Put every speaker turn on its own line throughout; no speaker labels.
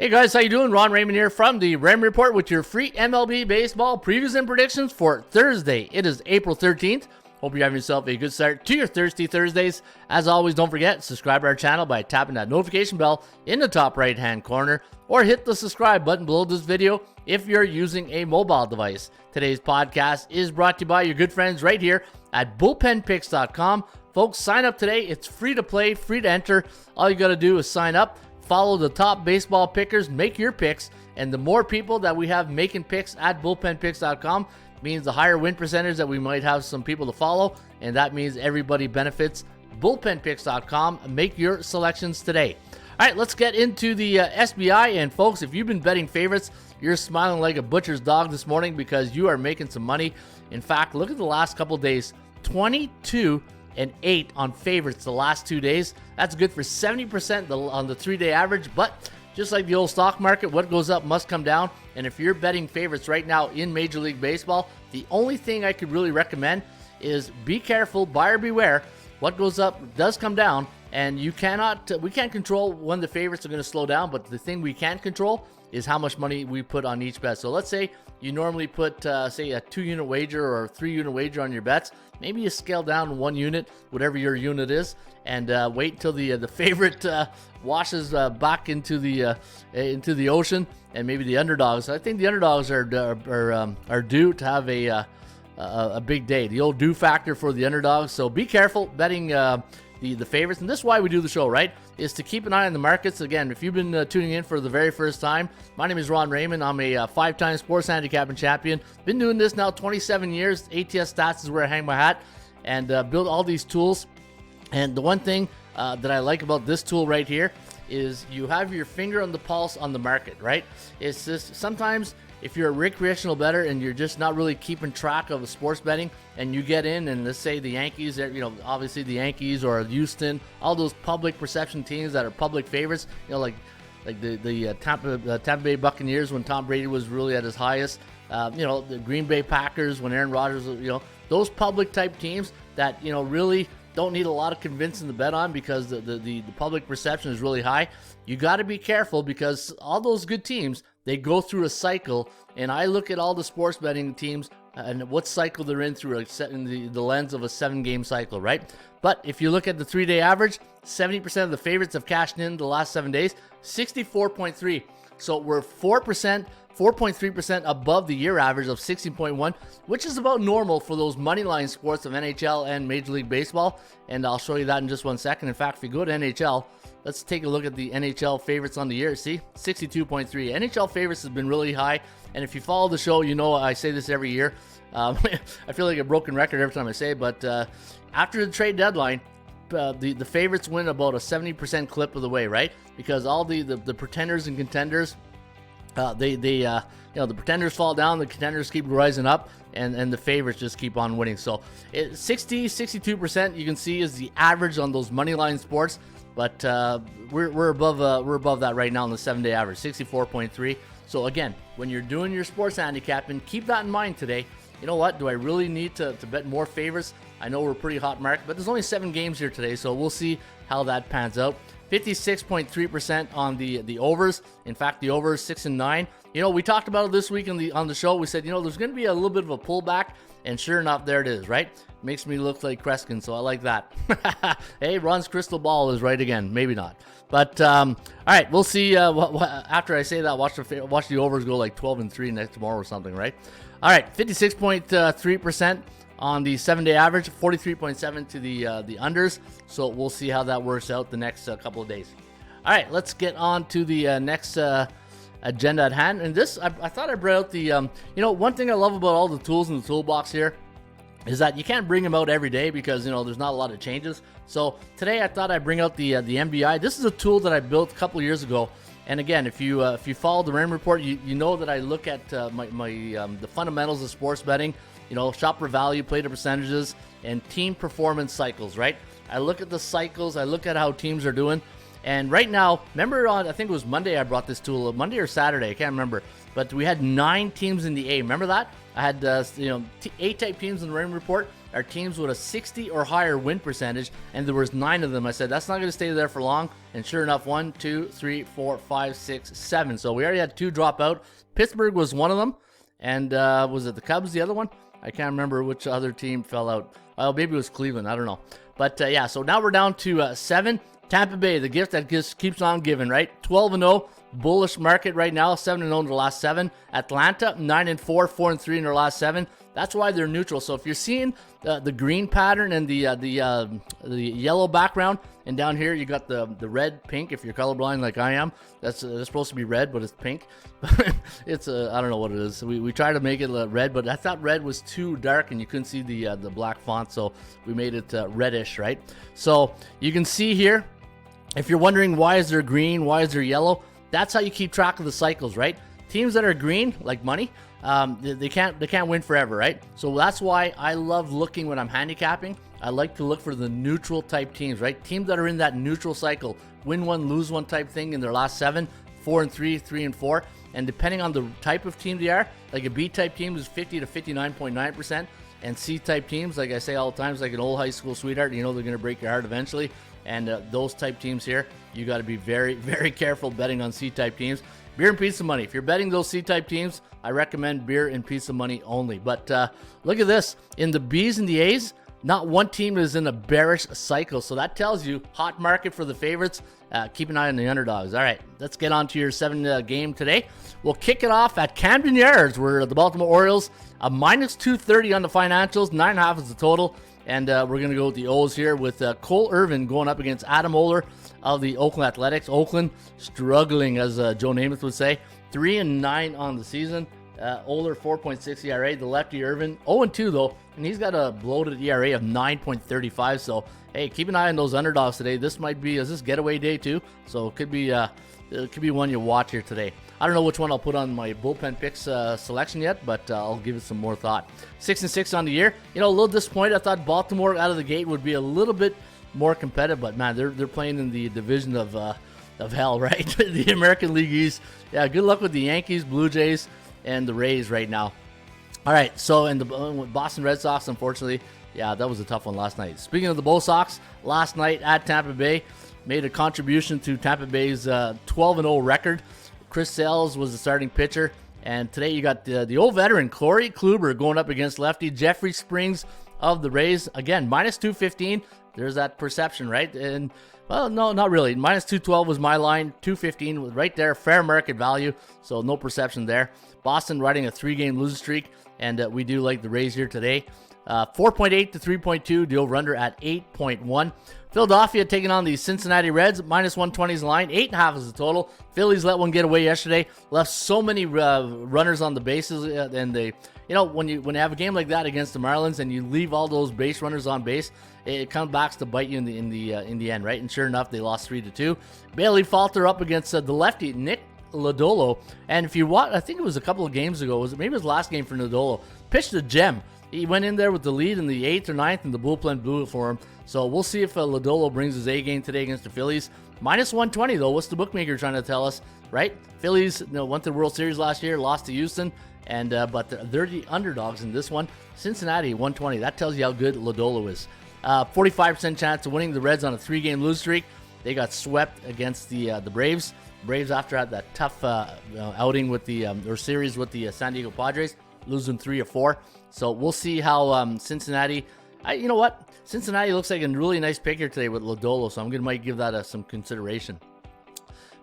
Hey guys, how you doing? Ron Raymond here from the Raymond Report with your free MLB Baseball previews and predictions for Thursday. It is April 13th. Hope you're having yourself a good start to your Thirsty Thursdays. As always, don't forget, subscribe to our channel by tapping that notification bell in the top right-hand corner, or hit the subscribe button below this video if you're using a mobile device. Today's podcast is brought to you by your good friends right here at bullpenpicks.com. Folks, sign up today. It's free to play, free to enter. All you got to do is sign up. Follow the top baseball pickers, make your picks, and the more people that we have making picks at bullpenpicks.com means the higher win percentage that we might have some people to follow, and that means everybody benefits. Bullpenpicks.com, make your selections today. All right, let's get into the SBI, and folks, if you've been betting favorites, you're smiling like a butcher's dog this morning because you are making some money. In fact, look at the last couple days, 22 and 8 on favorites the last 2 days. That's good for 70% on the 3-day average, but just like the old stock market, what goes up must come down. And if you're betting favorites right now in Major League Baseball, the only thing I could really recommend is be careful, buyer beware. What goes up does come down, and we can't control when the favorites are going to slow down, but the thing we can control is how much money we put on each bet. So let's say you normally put, say, a 2-unit wager or a 3-unit wager on your bets. Maybe you scale down 1 unit, whatever your unit is, and wait until the favorite washes back into the ocean, and maybe the underdogs. I think the underdogs are due to have a big day. The old do factor for the underdogs. So be careful betting the favorites, and this is why we do the show, right? Is to keep an eye on the markets. Again, if you've been tuning in for the very first time, my name is Ron Raymond. I'm a 5-time sports handicapping champion. Been doing this now 27 years. ATS Stats is where I hang my hat, and build all these tools. And the one thing that I like about this tool right here is you have your finger on the pulse on the market, right? It's just sometimes if you're a recreational bettor and you're just not really keeping track of sports betting, and you get in and let's say the Yankees, obviously the Yankees or Houston, all those public perception teams that are public favorites, like the Tampa Bay Buccaneers when Tom Brady was really at his highest, the Green Bay Packers when Aaron Rodgers, those public type teams that really don't need a lot of convincing to bet on because the public perception is really high. You got to be careful because all those good teams, they go through a cycle, and I look at all the sports betting teams and what cycle they're in through in the lens of a 7-game cycle, right? But if you look at the 3-day average, 70% of the favorites have cashed in the last 7 days, 64.3. So we're 4.3% above the year average of 16.1, which is about normal for those money line sports of NHL and Major League Baseball. And I'll show you that in just 1 second. In fact, if you go to NHL, let's take a look at the NHL favorites on the year. See, 62.3. NHL favorites has been really high. And if you follow the show, I say this every year. I feel like a broken record every time I say it, but after the trade deadline, the favorites win about a 70% clip of the way, right? Because all the pretenders and contenders, the pretenders fall down, the contenders keep rising up, and the favorites just keep on winning. So 62% you can see is the average on those money line sports, but we're above that right now on the 7-day average, 64.3. So again, when you're doing your sports handicapping, keep that in mind today. You know what? Do I really need to bet more favorites? I know we're a pretty hot market, but there's only 7 games here today, so we'll see how that pans out. 56.3% on the overs. In fact, the overs 6 and 9. We talked about it this week on the show. We said, there's going to be a little bit of a pullback, and sure enough, there it is, right? Makes me look like Kreskin, so I like that. Hey, Ron's crystal ball is right again. Maybe not. But, all right, we'll see. After I say that, watch the overs go like 12 and 3 next tomorrow or something, right? All right, 56.3% on the 7-day average, 43.7 to the unders. So we'll see how that works out the next couple of days. All right, let's get on to the next agenda at hand. And this, I thought I brought out the, one thing I love about all the tools in the toolbox here is that you can't bring them out every day because, there's not a lot of changes. So today I thought I'd bring out the MBI. This is a tool that I built a couple of years ago. And again, if you follow the Raymond Report, you know that I look at the fundamentals of sports betting, shop for value, play to percentages, and team performance cycles, right? I look at the cycles, I look at how teams are doing, And right now, remember on, I think it was Monday I brought this tool, Monday or Saturday, I can't remember. But we had 9 teams in the A. Remember that? I had, A-type teams in the Raymond Report are teams with a 60 or higher win percentage, and there was 9 of them. I said, that's not going to stay there for long. And sure enough, 1, 2, 3, 4, 5, 6, 7. So we already had 2 drop out. Pittsburgh was one of them. And was it the Cubs, the other one? I can't remember which other team fell out. Well, maybe it was Cleveland. I don't know. But, yeah, so now we're down to 7. Tampa Bay, the gift that just keeps on giving, right? 12-0. Bullish market right now, 7-0 in their last 7. Atlanta, 9-4, 4-3 in their last 7. That's why they're neutral. So if you're seeing the green pattern and the yellow background, and down here you got the red, pink. If you're colorblind like I am, that's supposed to be red, but it's pink. It's I don't know what it is. We try to make it red, but I thought red was too dark and you couldn't see the black font, so we made it reddish, right? So you can see here. If you're wondering why is there green, why is there yellow, that's how you keep track of the cycles, right? Teams that are green, like money, they can't win forever, right? So that's why I love looking when I'm handicapping. I like to look for the neutral type teams, right? Teams that are in that neutral cycle, win one, lose one type thing in their last 7, 4-3, 3-4, and depending on the type of team they are, like a B type team is 50 to 59.9%, and C type teams, like I say all the time, is like an old high school sweetheart. You know they're going to break your heart eventually. And those type teams here, you got to be very, very careful betting on C-type teams. Beer and pizza money. If you're betting those C-type teams, I recommend beer and pizza money only. But look at this. In the Bs and the As, not one team is in a bearish cycle. So that tells you hot market for the favorites. Keep an eye on the underdogs. All right, let's get on to your 7 game today. We'll kick it off at Camden Yards, where the Baltimore Orioles, a minus 230 on the financials, 9.5 is the total. And we're going to go with the O's here with Cole Irvin going up against Adam Oler of the Oakland Athletics. Oakland struggling, as Joe Namath would say. 3-9 on the season. Oler 4.6 ERA. The lefty Irvin 0-2 though, and he's got a bloated ERA of 9.35. So hey, keep an eye on those underdogs today. This might be is this getaway day too, so it could be one you watch here today. I don't know which one I'll put on my bullpen picks selection yet, but I'll give it some more thought. 6-6 on the year. You know, a little disappointed. I thought Baltimore out of the gate would be a little bit more competitive, but man, they're playing in the division of hell, right? The American League East. Yeah, good luck with the Yankees, Blue Jays, and the Rays right now. All right, so in the Boston Red Sox, unfortunately, yeah, that was a tough one last night. Speaking of the Bo Sox, last night at Tampa Bay, made a contribution to Tampa Bay's 12-0 record. Chris Sales was the starting pitcher, and today you got the old veteran Corey Kluber going up against lefty Jeffrey Springs of the Rays. Again, minus 215. There's that perception, right? And well, no, not really. Minus 212 was my line. 215 was right there, fair market value. So no perception there. Boston riding a 3-game losing streak, and we do like the Rays here today. 4.8 to 3.2. The over/under at 8.1. Philadelphia taking on the Cincinnati Reds. Minus 120 is the line. 8.5 is the total. Phillies let one get away yesterday. Left so many runners on the bases, and they, you know, when you have a game like that against the Marlins and you leave all those base runners on base, it comes back to bite you in the end, right? And sure enough, they lost 3-2. Bailey Falter up against the lefty Nick Lodolo, and if you watch, I think it was a couple of games ago. Maybe it was the last game for Lodolo. Pitched a gem. He went in there with the lead in the 8th or 9th, and the bullpen blew it for him. So we'll see if Lodolo brings his A game today against the Phillies. Minus 120, though. What's the bookmaker trying to tell us, right? Phillies went to the World Series last year, lost to Houston, and but they're the underdogs in this one. Cincinnati, 120. That tells you how good Lodolo is. 45% chance of winning. The Reds on a 3-game lose streak. They got swept against the Braves. Braves, after that tough outing with or series with the San Diego Padres, losing 3-4. So we'll see how Cincinnati. You know what? Cincinnati looks like a really nice pick here today with Lodolo, so might give that some consideration.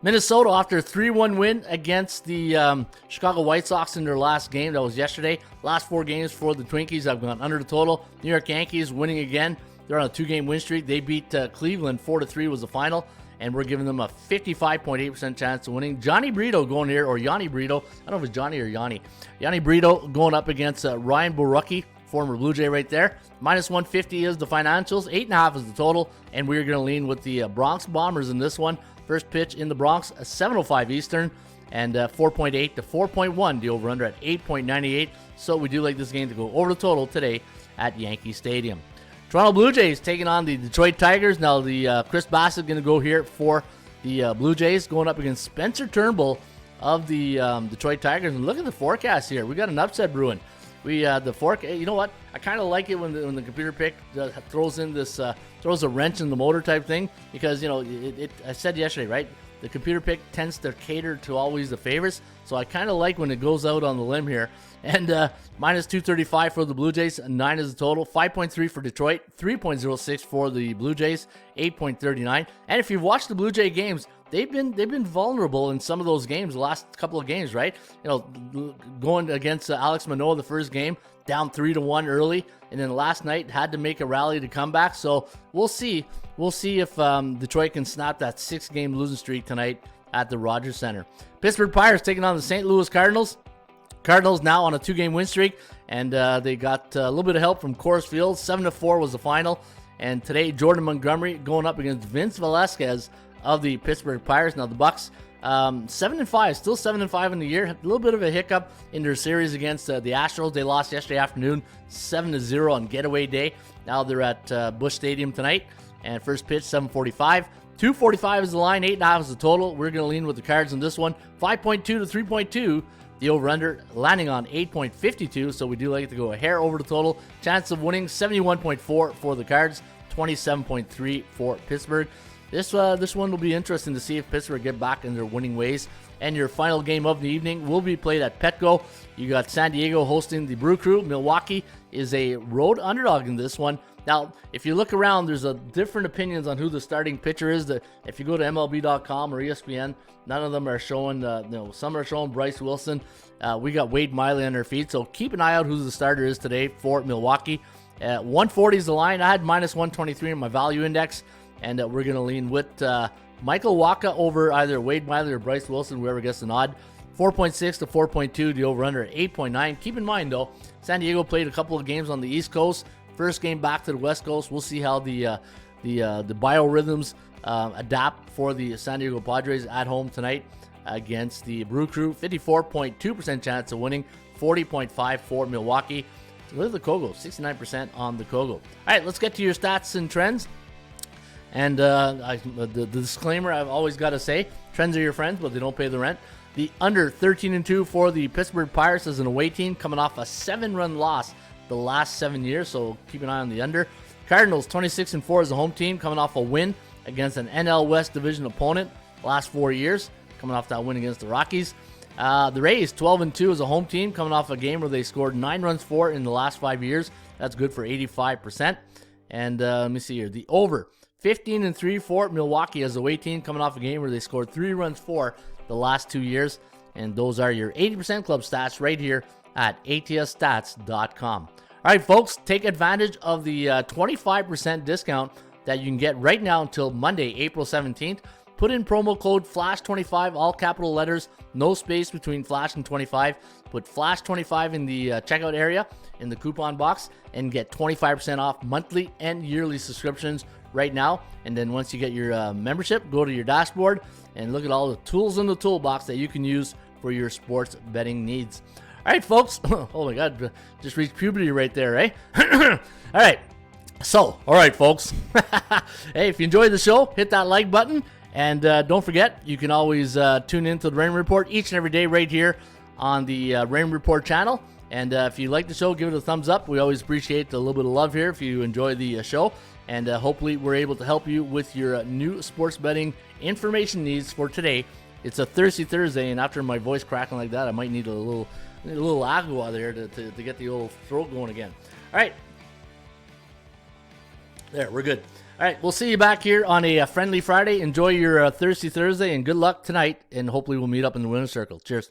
Minnesota, after a 3-1 win against the Chicago White Sox in their last game, that was yesterday. Last 4 games for the Twinkies have gone under the total. New York Yankees winning again. They're on a 2-game win streak. They beat Cleveland 4-3 was the final, and we're giving them a 55.8% chance of winning. Johnny Brito going here, or Yanni Brito. I don't know if it's Johnny or Yanni. Yanni Brito going up against Ryan Borucki, former Blue Jay right there. Minus 150 is the financials. 8.5 is the total, and we're going to lean with the Bronx Bombers in this one. First pitch in the Bronx, 7:05 Eastern, and 4.8 to 4.1. The over-under at 8.98. So we do like this game to go over the total today at Yankee Stadium. Toronto Blue Jays taking on the Detroit Tigers. Now the Chris Bassett going to go here for the Blue Jays going up against Spencer Turnbull of the Detroit Tigers. And look at the forecast here. We got an upset brewing. You know what? I kind of like it when the computer pick throws a wrench in the motor type thing, because I said yesterday, right? The computer pick tends to cater to always the favorites, so I kind of like when it goes out on the limb here. And minus 235 for the Blue Jays, 9 is the total, 5.3 for Detroit, 3.06 for the Blue Jays, 8.39. And if you've watched the Blue Jay games, they've been vulnerable in some of those games, the last couple of games, right? Going against Alex Manoah the first game, down 3-1 early, and then last night had to make a rally to come back. So we'll see if Detroit can snap that 6-game losing streak tonight at the Rogers Center. Pittsburgh Pirates taking on the St. Louis Cardinals. Cardinals now on a 2-game win streak, and they got a little bit of help from Coors Field. 7-4 was the final, and today Jordan Montgomery going up against Vince Velasquez of the Pittsburgh Pirates. Now the Bucks 7-5, still 7-5 in the year. A little bit of a hiccup in their series against the Astros. They lost yesterday afternoon, 7-0 on getaway day. Now they're at Busch Stadium tonight, and first pitch 7:45. 245 is the line, 8.5 is the total. We're going to lean with the Cards in this one. 5.2 to 3.2. The over-under landing on 8.52, so we do like it to go a hair over the total. Chance of winning 71.4 for the Cards, 27.3 for Pittsburgh. This one will be interesting to see if Pittsburgh get back in their winning ways. And your final game of the evening will be played at Petco. You got San Diego hosting the Brew Crew. Milwaukee is a road underdog in this one. Now, if you look around, there's different opinions on who the starting pitcher is. If you go to MLB.com or ESPN, none of them are showing, some are showing Bryce Wilson. We got Wade Miley on their feet, so keep an eye out who the starter is today for Milwaukee. 140 is the line. I had minus 123 in my value index, and we're going to lean with Michael Wacha over either Wade Miley or Bryce Wilson, whoever gets the nod. 4.6 to 4.2, the over-under at 8.9. Keep in mind, though, San Diego played a couple of games on the East Coast. First game back to the West Coast. We'll see how the biorhythms adapt for the San Diego Padres at home tonight against the Brew Crew. 54.2% chance of winning, 40.5 for Milwaukee. Look at the Kogo, 69% on the Kogo. All right, let's get to your stats and trends. And the disclaimer I've always got to say, trends are your friends, but they don't pay the rent. The under 13-2 for the Pittsburgh Pirates as an away team, coming off a 7-run loss the last 7 years, so keep an eye on the under. Cardinals 26-4 as a home team, coming off a win against an NL West division opponent last 4 years, coming off that win against the Rockies. The Rays 12-2 as a home team, coming off a game where they scored 9 runs for in the last 5 years. That's good for 85%. And let me see here, the over 15-3 for Milwaukee as a away team, coming off a game where they scored 3 runs for the last 2 years. And those are your 80% club stats right here at atsstats.com. All right, folks, take advantage of the 25% discount that you can get right now until Monday, April 17th. Put in promo code FLASH25, all capital letters, no space between FLASH and 25. Put FLASH25 in the checkout area in the coupon box and get 25% off monthly and yearly subscriptions right now. And then once you get your membership, go to your dashboard and look at all the tools in the toolbox that you can use for your sports betting needs. All right, folks. Oh my God, just reached puberty right there, eh? All right. So, all right, folks. Hey, if you enjoyed the show, hit that like button. And don't forget, you can always tune into the Raymond Report each and every day right here on the Raymond Report channel. And if you like the show, give it a thumbs up. We always appreciate a little bit of love here if you enjoy the show. And hopefully we're able to help you with your new sports betting information needs for today. It's a Thirsty Thursday, and after my voice cracking like that, I might need a little agua there to get the old throat going again. All right. There, we're good. All right, we'll see you back here on a friendly Friday. Enjoy your Thirsty Thursday, and good luck tonight, and hopefully we'll meet up in the winner's circle. Cheers.